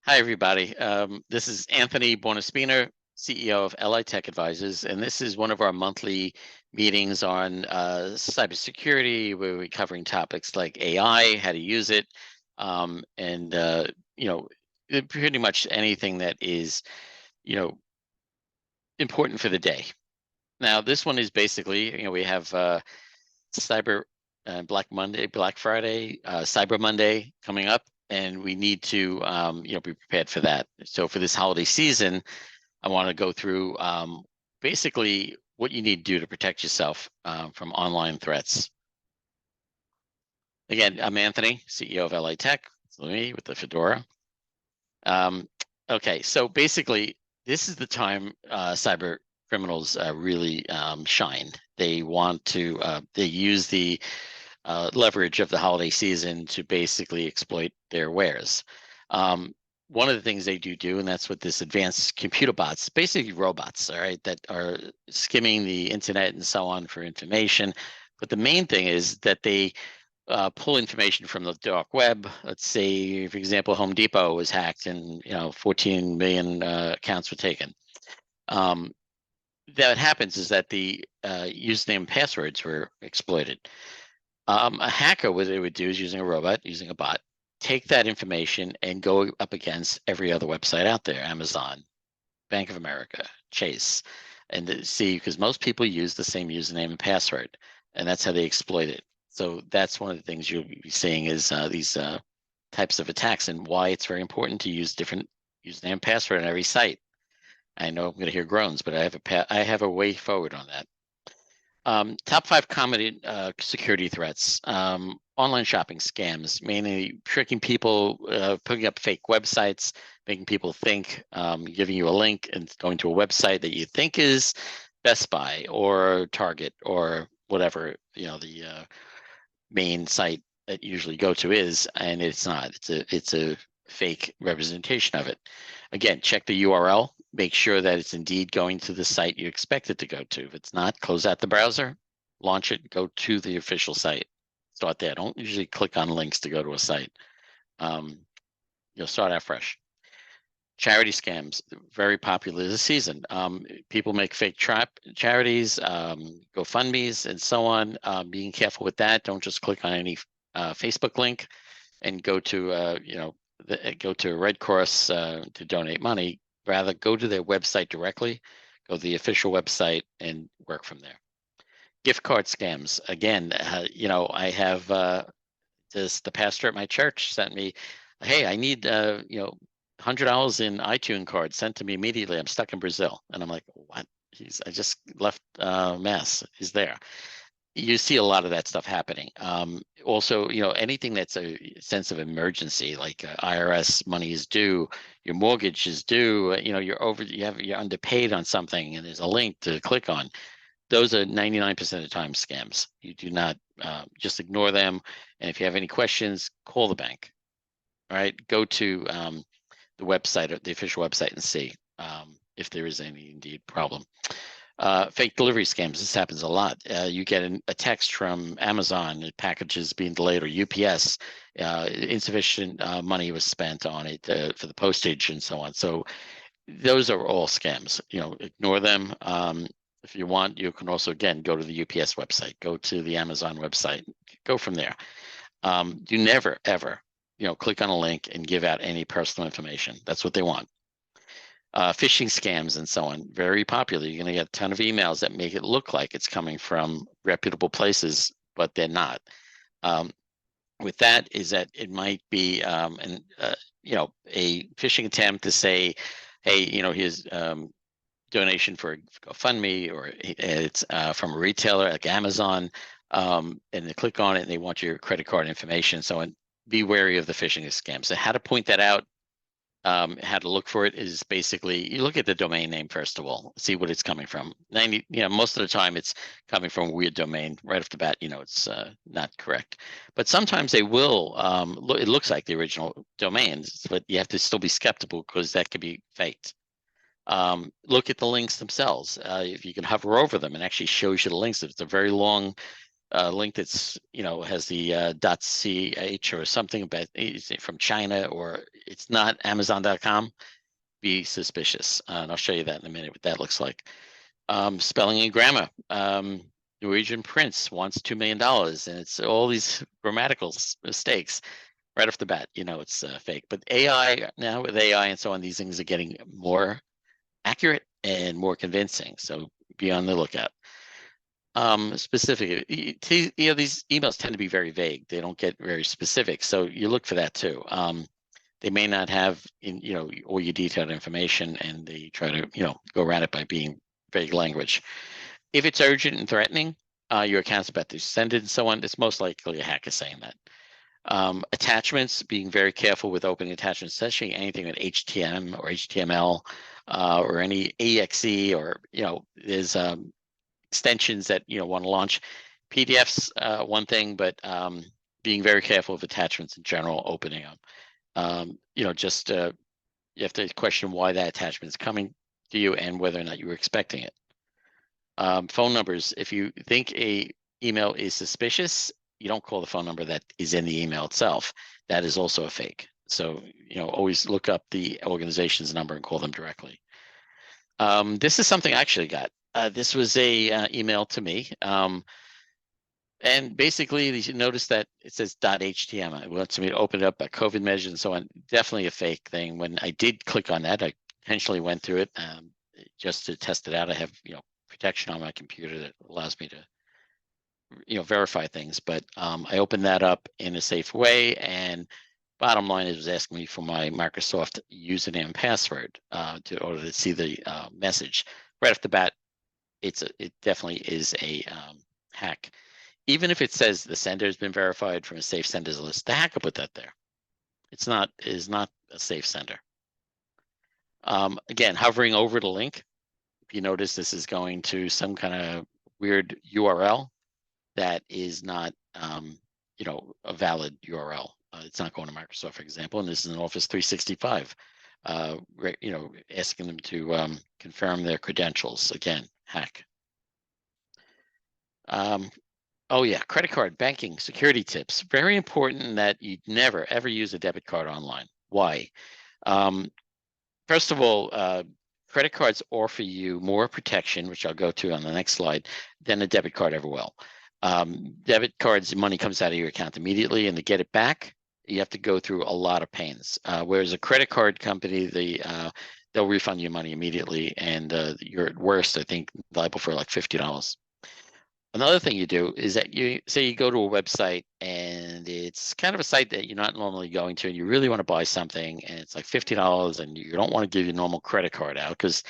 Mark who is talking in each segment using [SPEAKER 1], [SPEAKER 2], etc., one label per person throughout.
[SPEAKER 1] Hi, everybody. This is Anthony Buonaspina, CEO of LI Tech Advisors, and this is one of our monthly meetings on cybersecurity, where we're covering topics like AI, how to use it, and you know, pretty much anything that is, you know, important for the day. Now, this one is basically, we have Cyber Black Monday, Black Friday, Cyber Monday coming up, and we need to be prepared for that. So for this holiday season, I want to go through basically what you need to do to protect yourself from online threats. Again, I'm Anthony, CEO of LA Tech. It's me with the fedora. Okay, so basically, this is the time cyber criminals really shine. They want to they use the leverage of the holiday season to basically exploit their wares. One of the things they do, and that's what this advanced computer bots, basically robots, all right, that are skimming the internet and so on for information. But the main thing is that they pull information from the dark web. Let's say, for example, Home Depot was hacked, and 14 million accounts were taken. That happens is that the username and passwords were exploited. A hacker, what they would do is using a robot, using a bot, take that information and go up against every other website out there, Amazon, Bank of America, Chase, and see, because most people use the same username and password, and that's how they exploit it. So that's one of the things you'll be seeing is these types of attacks, and why it's very important to use different username and password on every site. I know I'm going to hear groans, but I have a way forward on that. Top 5 common security threats. Online shopping scams, mainly tricking people, putting up fake websites, making people think, giving you a link and going to a website that you think is Best Buy or Target or whatever, the main site that you usually go to is, and it's not. It's a fake representation of it. Again, check the URL. Make sure that it's indeed going to the site you expect it to go to. If it's not, close out the browser, launch it, go to the official site. Start there. Don't usually click on links to go to a site. You'll start out fresh. Charity scams, very popular this season. People make fake charities, GoFundMe's, and so on. Being careful with that. Don't just click on any Facebook link and go to go to Red Cross to donate money. Rather, go to their website directly. Go to the official website and work from there. Gift card scams. Again, I have the pastor at my church sent me, hey, I need $100 in iTunes card sent to me immediately. I'm stuck in Brazil. And I'm like, what? I just left Mass. He's there. You see a lot of that stuff happening. Also, anything that's a sense of emergency, like IRS money is due, your mortgage is due, you're underpaid on something, and there's a link to click on. Those are 99% of the time scams. You do not just ignore them. And if you have any questions, call the bank. All right, go to the website, the official website, and see if there is any indeed problem. Fake delivery scams. This happens a lot. You get a text from Amazon, packages being delayed, or UPS, insufficient money was spent on it for the postage and so on. So those are all scams. Ignore them. If you want, you can also, again, go to the UPS website, go to the Amazon website, go from there. Do never, ever, click on a link and give out any personal information. That's what they want. Phishing scams and so on, very popular. You're going to get a ton of emails that make it look like it's coming from reputable places, but they're not. With that is that it might be a phishing attempt to say, hey, here's donation for GoFundMe, or it's from a retailer like Amazon, and they click on it and they want your credit card information. So be wary of the phishing scams. So how to point that out, how to look for it is basically you look at the domain name first of all, see what it's coming from. Most of the time it's coming from a weird domain right off the bat. It's not correct, but sometimes they will. It looks like the original domains, but you have to still be skeptical because that could be faked. Look at the links themselves. If you can hover over them and actually shows you the links, if it's a very long link that's has the .ch or something about from China, or it's not Amazon.com, be suspicious. And I'll show you that in a minute, what that looks like. Spelling and grammar. Norwegian prince wants $2 million, and it's all these grammatical mistakes right off the bat. You know, it's fake. But AI, now with AI and so on, these things are getting more accurate and more convincing. So be on the lookout. Specific, you know, these emails tend to be very vague. They don't get very specific. So you look for that too. They may not have, you know, all your detailed information, and they try to, you know, go around it by being vague language. If it's urgent and threatening, your account's about to send it and so on, it's most likely a hacker saying that. Attachments, being very careful with opening attachments, especially anything with HTML or HTML or any EXE, or, you know, there's extensions that, you know, want to launch. PDFs, one thing, but being very careful of attachments in general, opening them. You know, just you have to question why that attachment is coming to you and whether or not you were expecting it. Phone numbers, if you think a email is suspicious, you don't call the phone number that is in the email itself. That is also a fake. So, you know, always look up the organization's number and call them directly. This is something I actually got. This was a email to me. And basically, you notice that it says .html. It wants me to open it up by COVID measures and so on. Definitely a fake thing. When I did click on that, I intentionally went through it just to test it out. I have, you know, protection on my computer that allows me to, you know, verify things. But I opened that up in a safe way, and bottom line is, it was asking me for my Microsoft username and password in order to see the message. Right off the bat, it definitely is a hack. Even if it says the sender has been verified from a safe senders list, the hacker put that there. It is not a safe sender. Again, hovering over the link, if you notice, this is going to some kind of weird URL that is not, you know, a valid URL. It's not going to Microsoft, for example, and this is an Office 365. You know, asking them to confirm their credentials. Again, hack. Oh yeah, credit card, banking, security tips. Very important that you never ever use a debit card online. Why? First of all, credit cards offer you more protection, which I'll go to on the next slide, than a debit card ever will. Debit cards, money comes out of your account immediately, and to get it back, you have to go through a lot of pains. Whereas a credit card company, they'll refund you money immediately, and you're at worst, I think, liable for like $50. Another thing you do is that you say you go to a website and it's kind of a site that you're not normally going to, and you really want to buy something, and it's like $50, and you don't want to give your normal credit card out because,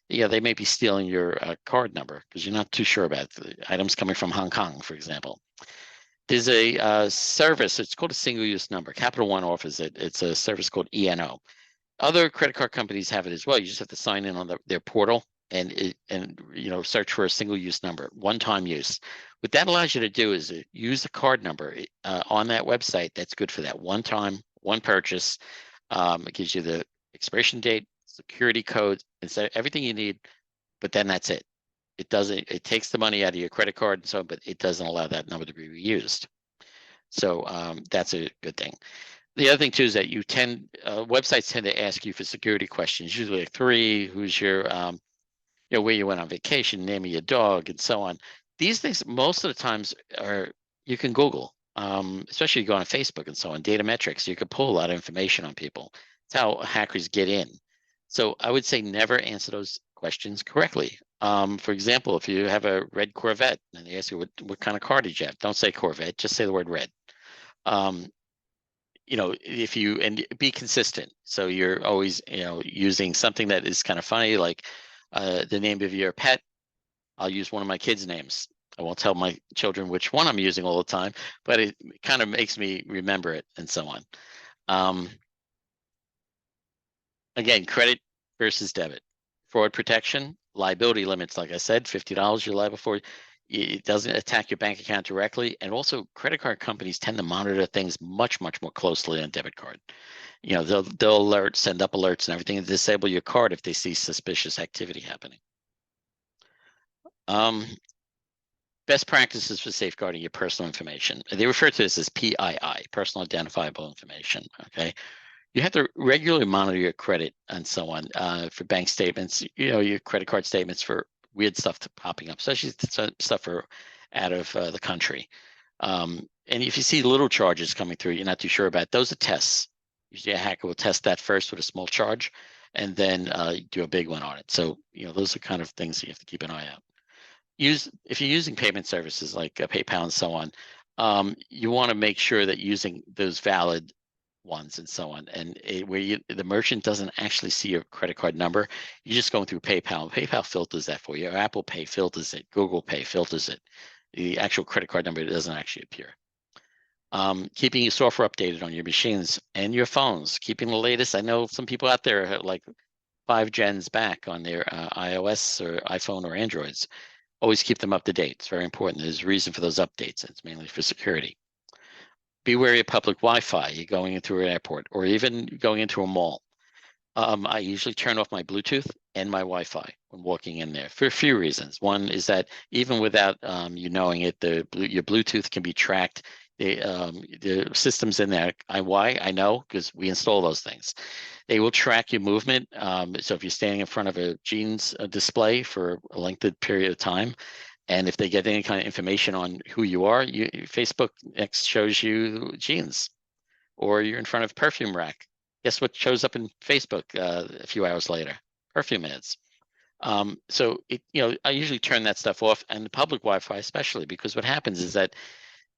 [SPEAKER 1] yeah, they may be stealing your card number because you're not too sure about the items coming from Hong Kong, for example. There's a service. It's called a single-use number. Capital One offers it. It's a service called ENO. Other credit card companies have it as well. You just have to sign in on their portal and you know, search for a single-use number, one-time use. What that allows you to do is use the card number on that website that's good for that one time, one purchase. It gives you the expiration date, security code, and so everything you need, but then that's it. It takes the money out of your credit card and so on, but it doesn't allow that number to be reused. So that's a good thing. The other thing too is that websites tend to ask you for security questions, usually like 3, who's your, you know, where you went on vacation, name of your dog, and so on. These things, most of the times, you can Google, especially you go on Facebook and so on, data metrics. You can pull a lot of information on people. It's how hackers get in. So I would say never answer those questions correctly. For example, if you have a red Corvette and they ask you what kind of car did you have, don't say Corvette, just say the word red. You know, and be consistent. So you're always, you know, using something that is kind of funny, like the name of your pet. I'll use one of my kids' names. I won't tell my children which one I'm using all the time, but it kind of makes me remember it and so on. Again, credit versus debit. Fraud protection, liability limits, like I said, $50 you're liable for. It doesn't attack your bank account directly. And also, credit card companies tend to monitor things much, much more closely on debit card. You know, they'll send up alerts and everything, and disable your card if they see suspicious activity happening. Best practices for safeguarding your personal information. They refer to this as PII, personal identifiable information. Okay. You have to regularly monitor your credit and so on for bank statements, your credit card statements for weird stuff popping up, especially stuff for out of the country. And if you see little charges coming through, you're not too sure about, those are tests. Usually a hacker will test that first with a small charge and then do a big one on it. So, those are kind of things that you have to keep an eye out. If you're using payment services like PayPal and so on, you want to make sure that using those valid ones and so on, and where the merchant doesn't actually see your credit card number, you're just going through PayPal. PayPal filters that for you. Or Apple Pay filters it. Google Pay filters it. The actual credit card number doesn't actually appear. Keeping your software updated on your machines and your phones. Keeping the latest. I know some people out there are like 5 gens back on their iOS or iPhone or Androids. Always keep them up to date. It's very important. There's a reason for those updates. It's mainly for security. Be wary of public Wi-Fi. You're going into an airport or even going into a mall. I usually turn off my Bluetooth and my Wi-Fi when walking in there for a few reasons. One is that even without you knowing it, your Bluetooth can be tracked. The systems in there, why? I know because we install those things. They will track your movement. So if you're standing in front of a jeans display for a lengthy period of time, and if they get any kind of information on who you are, Facebook next shows you jeans, or you're in front of a perfume rack. Guess what shows up in Facebook a few hours later? Perfume ads. So I usually turn that stuff off, and the public Wi-Fi especially, because what happens is that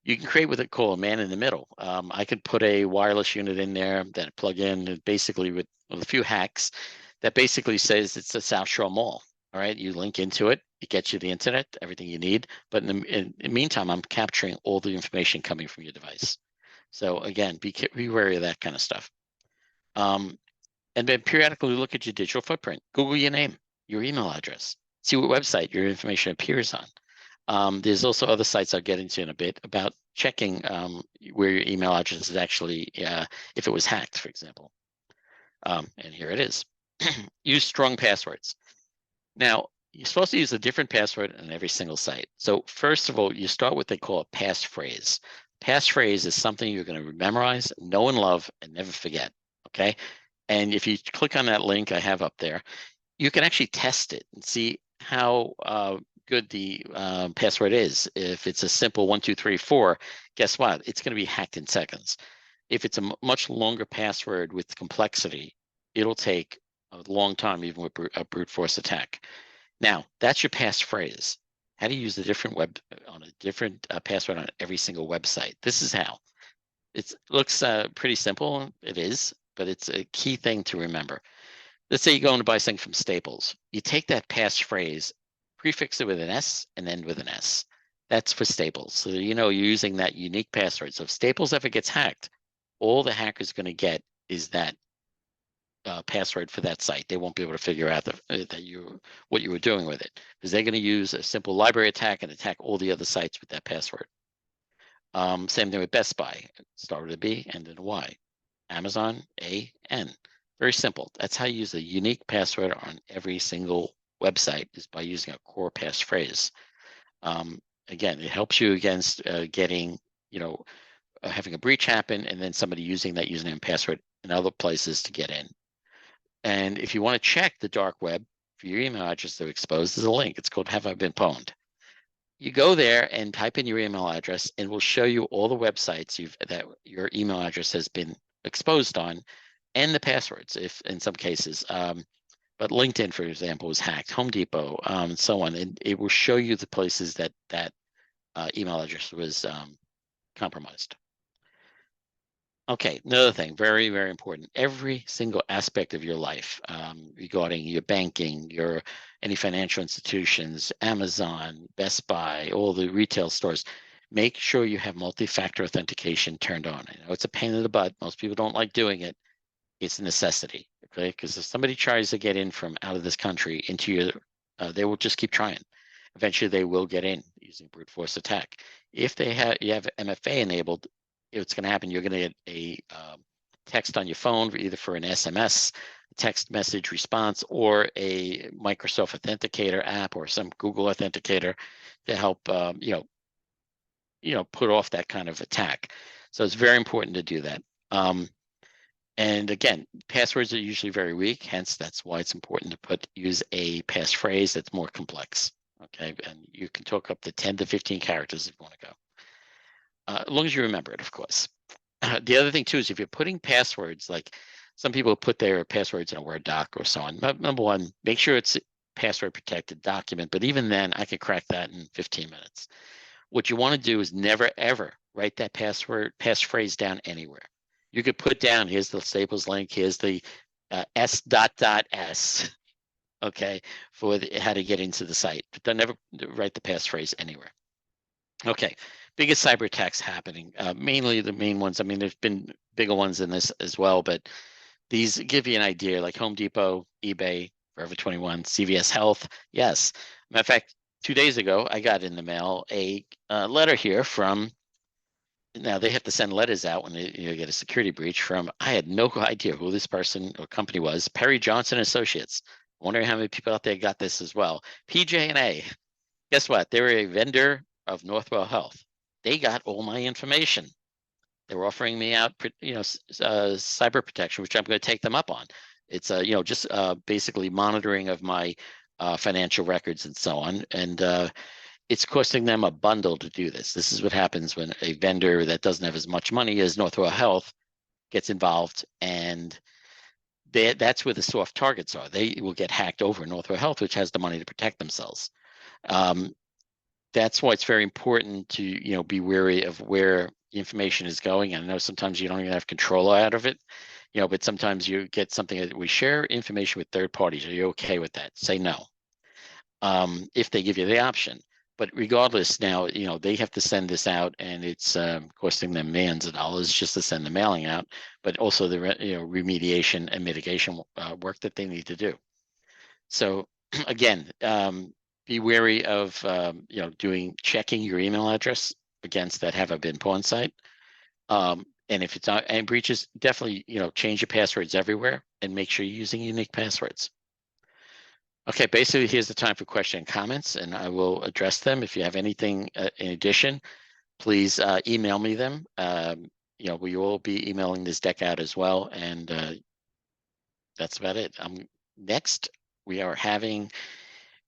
[SPEAKER 1] you can create what they call a man in the middle. I could put a wireless unit in there that plug in basically with a few hacks that basically says it's a South Shore Mall. All right, you link into it, it gets you the internet, everything you need. But in the meantime, I'm capturing all the information coming from your device. So again, be wary of that kind of stuff. And then periodically look at your digital footprint. Google your name, your email address, see what website your information appears on. There's also other sites I'll get into in a bit about checking where your email address is actually, if it was hacked, for example. And here it is. Use strong passwords. Now, you're supposed to use a different password on every single site. So first of all, you start with what they call a passphrase. Passphrase is something you're going to memorize, know and love, and never forget, okay? And if you click on that link I have up there, you can actually test it and see how good the password is. If it's a simple 1, 2, 3, 4, guess what? It's going to be hacked in seconds. If it's a much longer password with complexity, it'll take a long time, even with a brute force attack. Now, that's your passphrase. How do you use a different password on every single website? This is how. It looks pretty simple. It is, but it's a key thing to remember. Let's say you're going to buy something from Staples. You take that passphrase, prefix it with an S, and end with an S. That's for Staples. So you're using that unique password. So if Staples ever gets hacked, all the hacker's going to get is that password for that site. They won't be able to figure out what you were doing with it, because they're going to use a simple library attack and attack all the other sites with that password. Same thing with Best Buy. Start with a B, end in a Y. Amazon, A-N. Very simple. That's how you use a unique password on every single website, is by using a core passphrase. Again, it helps you against getting, having a breach happen and then somebody using that username and password in other places to get in. And if you want to check the dark web for your email address to expose, there's a link. It's called Have I Been Pwned? You go there and type in your email address, and we'll show you all the websites that your email address has been exposed on, and the passwords, if in some cases. But LinkedIn, for example, was hacked, Home Depot, and so on. And it will show you the places that email address was compromised. Okay, another thing, very, very important. Every single aspect of your life regarding your banking, any financial institutions, Amazon, Best Buy, all the retail stores, make sure you have multi-factor authentication turned on. I know it's a pain in the butt. Most people don't like doing it. It's a necessity, okay? Because if somebody tries to get in from out of this country into your, they will just keep trying. Eventually, they will get in using brute force attack. If you have MFA enabled, what's going to happen, you're going to get a text on your phone, either for an SMS, text message response, or a Microsoft Authenticator app or some Google Authenticator to help, put off that kind of attack. So it's very important to do that. And again, passwords are usually very weak, hence that's why it's important to use a passphrase that's more complex. Okay, and you can talk up to 10 to 15 characters if you want to go. As long as you remember it, of course. The other thing too is if you're putting passwords, like some people put their passwords in a Word doc or so on. Number one, make sure it's a password protected document, but even then I could crack that in 15 minutes. What you want to do is never ever write that passphrase down anywhere. You could put down, here's the Staples link, here's the S.S, okay, for how to get into the site. But don't never write the passphrase anywhere. Okay, biggest cyber attacks happening. Mainly the main ones. I mean, there's been bigger ones in this as well, but these give you an idea, like Home Depot, eBay, Forever 21, CVS Health. Yes. Matter of fact, 2 days ago, I got in the mail a letter here from, now they have to send letters out when you get a security breach from, I had no idea who this person or company was, Perry Johnson Associates. Wondering how many people out there got this as well. PJ&A. Guess what? They were a vendor of Northwell Health. They got all my information. They were offering me out, cyber protection, which I'm going to take them up on. It's just basically monitoring of my financial records and so on. And it's costing them a bundle to do this. This is what happens when a vendor that doesn't have as much money as Northwell Health gets involved, and that's where the soft targets are. They will get hacked over Northwell Health, which has the money to protect themselves. That's why it's very important to be wary of where the information is going. And I know sometimes you don't even have control out of it, but sometimes you get something that we share information with third parties. Are you okay with that? Say no. If they give you the option. But regardless, now they have to send this out, and it's costing them millions of dollars just to send the mailing out, but also the remediation and mitigation work that they need to do. So again, be wary of checking your email address against that have been pawn site. And if it's not any breaches, definitely change your passwords everywhere and make sure you're using unique passwords. Okay, basically here's the time for question and comments, and I will address them. If you have anything in addition, please email me them. We will be emailing this deck out as well, and that's about it. Next, we are having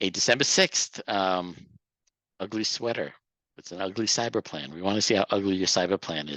[SPEAKER 1] a December 6th ugly sweater. It's an ugly cyber plan. We want to see how ugly your cyber plan is.